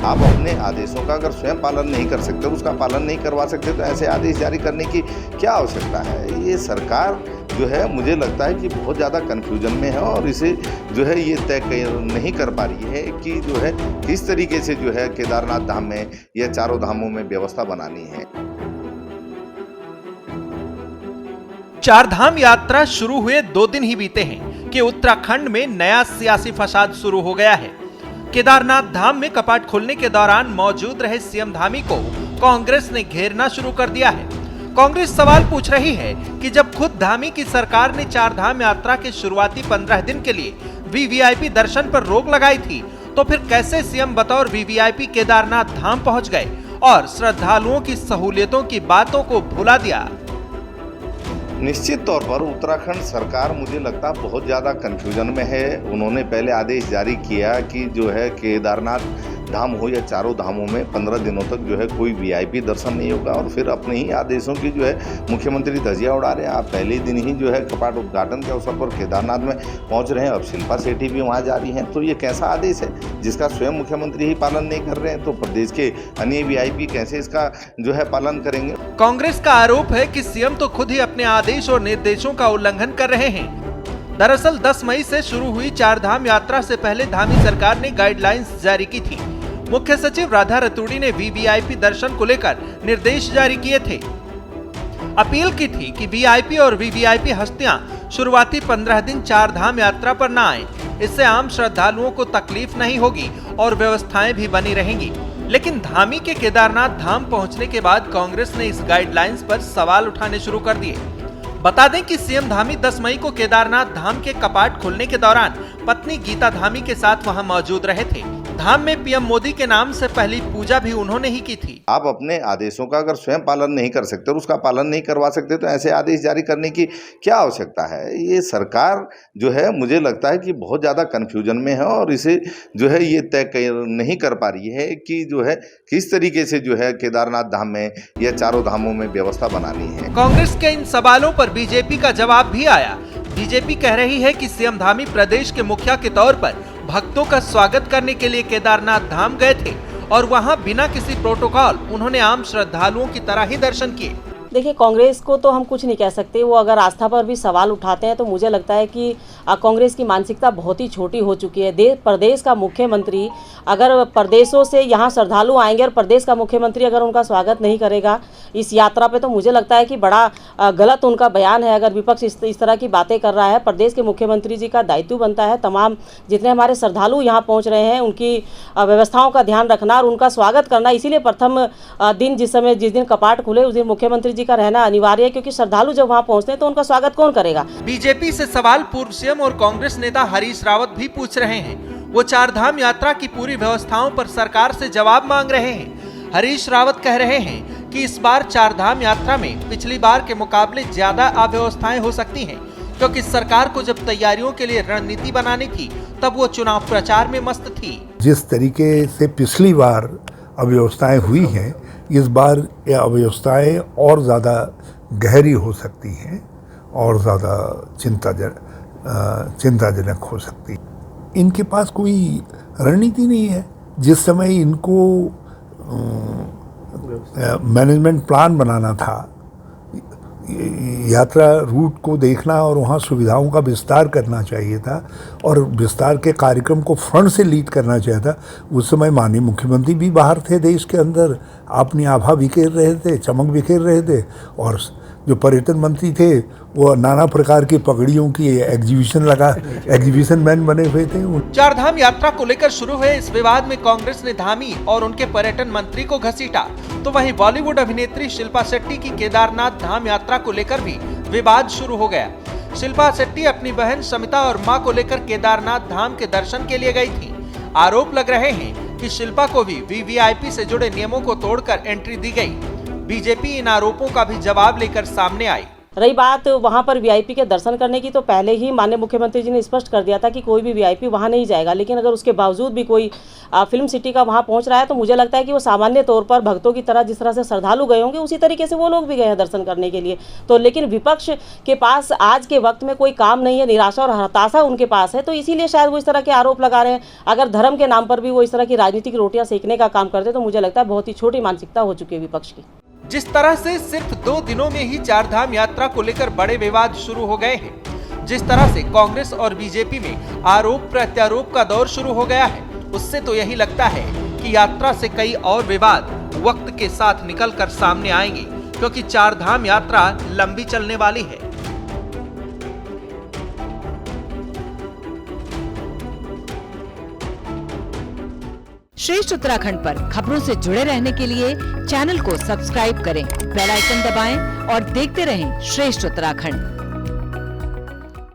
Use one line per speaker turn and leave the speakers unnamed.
आप अपने आदेशों का अगर स्वयं पालन नहीं कर सकते, उसका पालन नहीं करवा सकते, तो ऐसे आदेश जारी करने की क्या आवश्यकता है। ये सरकार जो है मुझे लगता है कि बहुत ज़्यादा कन्फ्यूजन में है और इसे जो है ये तय नहीं कर पा रही है कि जो है किस तरीके से जो है केदारनाथ धाम में या चारों धामों में व्यवस्था बनानी है।
चार धाम यात्रा शुरू हुए 2 दिन ही बीते हैं कि उत्तराखंड में नया सियासी फसाद शुरू हो गया है। केदारनाथ धाम में कपाट खोलने के दौरान मौजूद रहे सीएम धामी को कांग्रेस ने घेरना शुरू कर दिया है। कांग्रेस सवाल पूछ रही है कि जब खुद धामी की सरकार ने चार धाम यात्रा के शुरुआती 15 दिन के लिए वीवीआईपी दर्शन पर रोक लगाई थी, तो फिर कैसे सीएम बतौर वीवीआईपी केदारनाथ धाम पहुंच गए और श्रद्धालुओं की सहूलियतों की बातों को भुला दिया।
निश्चित तौर पर उत्तराखंड सरकार मुझे लगता है बहुत ज़्यादा कन्फ्यूजन में है। उन्होंने पहले आदेश जारी किया कि जो है केदारनाथ धाम हो या चारों धामों में 15 दिनों तक जो है कोई वीआईपी दर्शन नहीं होगा, और फिर अपने ही आदेशों की जो है मुख्यमंत्री धज्जियां उड़ा रहे हैं। आप पहले दिन ही जो है कपाट उद्घाटन के अवसर पर केदारनाथ में पहुंच रहे हैं, अब शिल्पा शेट्टी भी वहां जा रही हैं। तो ये कैसा आदेश है जिसका स्वयं मुख्यमंत्री ही पालन नहीं कर रहे हैं, तो प्रदेश के अन्य वीआईपी कैसे इसका जो है पालन करेंगे।
कांग्रेस का आरोप है कि सीएम तो खुद ही अपने आदेश और निर्देशों का उल्लंघन कर रहे हैं। दरअसल 10 मई से शुरू हुई चार धाम यात्रा से पहले धामी सरकार ने गाइडलाइंस जारी की थी। मुख्य सचिव राधा रतूड़ी ने वीवीआईपी दर्शन को लेकर निर्देश जारी किए थे। अपील की थी कि वीआईपी और वीवीआईपी हस्तियां शुरुआती 15 दिन चार धाम यात्रा पर न आएं। इससे आम श्रद्धालुओं को तकलीफ नहीं होगी और व्यवस्थाएं भी बनी रहेंगी। लेकिन धामी के केदारनाथ धाम पहुंचने के बाद कांग्रेस ने इस गाइडलाइंस पर सवाल उठाने शुरू कर दिए। बता दें कि सीएम धामी 10 मई को केदारनाथ धाम के कपाट खोलने के दौरान पत्नी गीता धामी के साथ वहां मौजूद रहे थे। धाम में पीएम मोदी के नाम से पहली पूजा भी उन्होंने ही की थी।
आप अपने आदेशों का अगर स्वयं पालन नहीं कर सकते और उसका पालन नहीं करवा सकते, तो ऐसे आदेश जारी करने की क्या आवश्यकता है। ये सरकार जो है मुझे लगता है कि बहुत ज़्यादा कन्फ्यूजन में है और इसे जो है ये तय नहीं कर पा रही है कि जो है किस तरीके से जो है केदारनाथ धाम में या चारों धामों में व्यवस्था बनानी है।
कांग्रेस के इन सवालों पर बीजेपी का जवाब भी आया। बीजेपी कह रही है कि सीएम धामी प्रदेश के मुखिया के तौर पर भक्तों का स्वागत करने के लिए केदारनाथ धाम गए थे और वहां बिना किसी प्रोटोकॉल उन्होंने आम श्रद्धालुओं की तरह ही दर्शन किए।
देखिए, कांग्रेस को तो हम कुछ नहीं कह सकते। वो अगर आस्था पर भी सवाल उठाते हैं तो मुझे लगता है कि कांग्रेस की मानसिकता बहुत ही छोटी हो चुकी है। प्रदेश का मुख्यमंत्री अगर प्रदेशों से यहाँ श्रद्धालु आएंगे और प्रदेश का मुख्यमंत्री अगर उनका स्वागत नहीं करेगा इस यात्रा पे, तो मुझे लगता है कि बड़ा गलत उनका बयान है। अगर विपक्ष इस तरह की बातें कर रहा है, प्रदेश के मुख्यमंत्री जी का दायित्व बनता है तमाम जितने हमारे श्रद्धालु यहाँ पहुँच रहे हैं उनकी व्यवस्थाओं का ध्यान रखना और उनका स्वागत करना। इसीलिए प्रथम दिन जिस दिन कपाट खुले उस दिन मुख्यमंत्री जी का रहना अनिवार्य है, क्योंकि श्रद्धालु जब वहां पहुंचते हैं तो उनका स्वागत कौन करेगा।
बीजेपी से सवाल पूर्व सीएम और कांग्रेस नेता हरीश रावत भी पूछ रहे हैं। वो चार धाम यात्रा की पूरी व्यवस्थाओं पर सरकार से जवाब मांग रहे हैं। हरीश रावत कह रहे हैं कि इस बार चार धाम यात्रा में पिछली बार के मुकाबले ज्यादा अव्यवस्थाएं हो सकती हैं, क्योंकि सरकार को जब तैयारियों के लिए रणनीति बनानी थी तब वो चुनाव प्रचार में मस्त थी।
जिस तरीके से पिछली बार अव्यवस्थाएं हुई हैं, इस बार ये अव्यवस्थाएं और ज़्यादा गहरी हो सकती हैं और ज़्यादा चिंताजनक हो सकती है। इनके पास कोई रणनीति नहीं है। जिस समय इनको मैनेजमेंट प्लान बनाना था, यात्रा रूट को देखना और वहाँ सुविधाओं का विस्तार करना चाहिए था और विस्तार के कार्यक्रम को फ्रंट से लीड करना चाहिए था, उस समय माननीय मुख्यमंत्री भी बाहर थे देश के अंदर, अपनी आभा बिखेर रहे थे, चमक बिखेर रहे थे, और जो पर्यटन मंत्री थे वो नाना प्रकार की पगड़ियों की एग्जीबिशन मैन बने हुए थे।
चार धाम यात्रा को लेकर शुरू हुए इस विवाद में कांग्रेस ने धामी और उनके पर्यटन मंत्री को घसीटा, तो वहीं बॉलीवुड अभिनेत्री शिल्पा शेट्टी की केदारनाथ धाम यात्रा को लेकर भी विवाद शुरू हो गया। शिल्पा शेट्टी अपनी बहन समिता और मां को लेकर केदारनाथ धाम के दर्शन के लिए गई थी। आरोप लग रहे हैं कि शिल्पा को भी वीवीआईपी से जुड़े नियमों को तोड़कर एंट्री दी गई। बीजेपी इन आरोपों का भी जवाब लेकर सामने आई।
रही बात वहाँ पर वीआईपी के दर्शन करने की, तो पहले ही माननीय मुख्यमंत्री जी ने स्पष्ट कर दिया था कि कोई भी वीआईपी वहाँ नहीं जाएगा। लेकिन अगर उसके बावजूद भी कोई फिल्म सिटी का वहाँ पहुँच रहा है तो मुझे लगता है कि वो सामान्य तौर पर भक्तों की तरह जिस तरह से श्रद्धालु गए होंगे उसी तरीके से वो लोग भी गए हैं दर्शन करने के लिए। तो लेकिन विपक्ष के पास आज के वक्त में कोई काम नहीं है, निराशा और हताशा उनके पास है, तो इसीलिए शायद वो इस तरह के आरोप लगा रहे हैं। अगर धर्म के नाम पर भी वो इस तरह की राजनीतिक रोटियां सेकने का काम करते तो मुझे लगता है बहुत ही छोटी मानसिकता हो चुकी है विपक्ष की।
जिस तरह से सिर्फ 2 दिनों में ही चारधाम यात्रा को लेकर बड़े विवाद शुरू हो गए हैं, जिस तरह से कांग्रेस और बीजेपी में आरोप प्रत्यारोप का दौर शुरू हो गया है, उससे तो यही लगता है कि यात्रा से कई और विवाद वक्त के साथ निकलकर सामने आएंगे, क्योंकि चारधाम यात्रा लंबी चलने वाली है।
श्रेष्ठ उत्तराखंड पर खबरों से जुड़े रहने के लिए चैनल को सब्सक्राइब करें, बेल आइकन दबाएं और देखते रहें श्रेष्ठ उत्तराखंड।